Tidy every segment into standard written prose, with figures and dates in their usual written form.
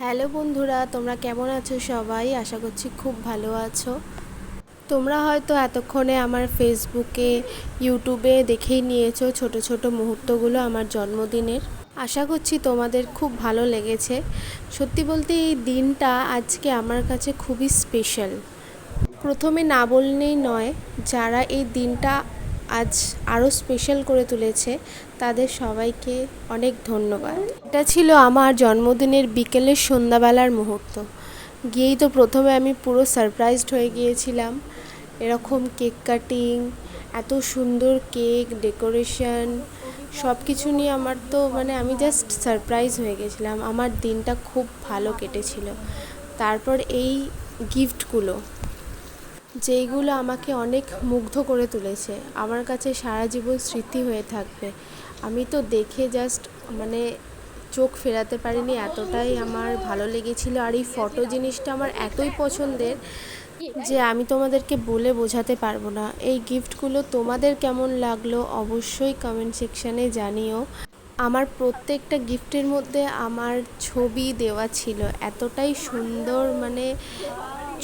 Hello বন্ধুরা, তোমরা কেমন আছো? সবাই আশা করছি খুব ভালো আছো। তোমরা হয়তো এতক্ষণে আমার ফেসবুকে, ইউটিউবে দেখেই নিয়েছো ছোট ছোট মুহূর্তগুলো আমার জন্মদিনের। আশা করছি তোমাদের খুব ভালো লেগেছে। সত্যি বলতে এই দিনটা আজকে আমার কাছে খুবই স্পেশাল। প্রথমে না বললেই নয়, যারা এই দিনটা আজ আরও স্পেশাল করে তুলেছে তাদের সবাইকে অনেক ধন্যবাদ। এটা ছিল আমার জন্মদিনের বিকেলের সন্ধ্যাবেলার মুহূর্ত। গিয়েই তো প্রথমে আমি পুরো সারপ্রাইজড হয়ে গিয়েছিলাম। এরকম কেক কাটিং, এত সুন্দর কেক, ডেকোরেশন, সব কিছু নিয়ে আমার তো আমি জাস্ট সারপ্রাইজ হয়ে গেছিলাম। আমার দিনটা খুব ভালো কেটেছিল। তারপর এই গিফটগুলো, যেইগুলো আমাকে অনেক মুগ্ধ করে তুলেছে, আমার কাছে সারা জীবন স্মৃতি হয়ে থাকবে। আমি তো দেখে জাস্ট চোখ ফেরাতে পারিনি, এতটাই আমার ভালো লেগেছিল। আর এই ফটো জিনিসটা আমার এতই পছন্দের যে আমি তোমাদেরকে বলে বোঝাতে পারবো না। এই গিফটগুলো তোমাদের কেমন লাগলো অবশ্যই কমেন্ট সেকশানে জানিও। আমার প্রত্যেকটা গিফটের মধ্যে আমার ছবি দেওয়া ছিল, এতটাই সুন্দর,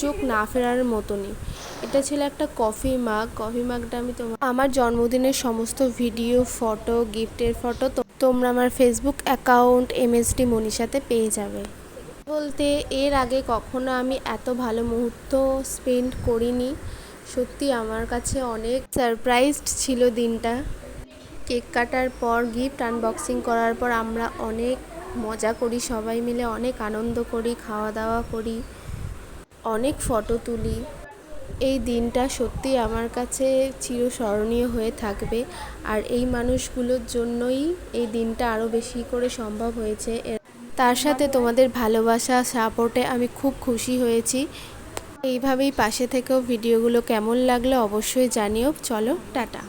চোখ না ফেরার মতনই। এটা ছিল একটা কফি মাগটা আমি আমার জন্মদিনের সমস্ত ভিডিও, ফটো, গিফটের ফটো তোমরা আমার ফেসবুক অ্যাকাউন্ট MSD মনীষাতে পেয়ে যাবে। বলতে এর আগে কখনো আমি এত ভালো মুহূর্ত স্পেন্ড করিনি। সত্যি আমার কাছে অনেক সারপ্রাইজড ছিল দিনটা। কেক কাটার পর, গিফট আনবক্সিং করার পর আমরা অনেক মজা করি, সবাই মিলে অনেক আনন্দ করি, খাওয়া দাওয়া করি, অনেক ফটো তুলি। এই দিনটা সত্যি আমার কাছে চিরস্মরণীয় হয়ে থাকবে। আর এই মানুষগুলোর জন্যই এই দিনটা আরও বেশি করে সম্ভব হয়েছে। তার সাথে তোমাদের ভালোবাসা, সাপোর্টে আমি খুব খুশি হয়েছি। এইভাবেই পাশে থেকেও ভিডিওগুলো কেমন লাগলো অবশ্যই জানিও। চলো, টাটা।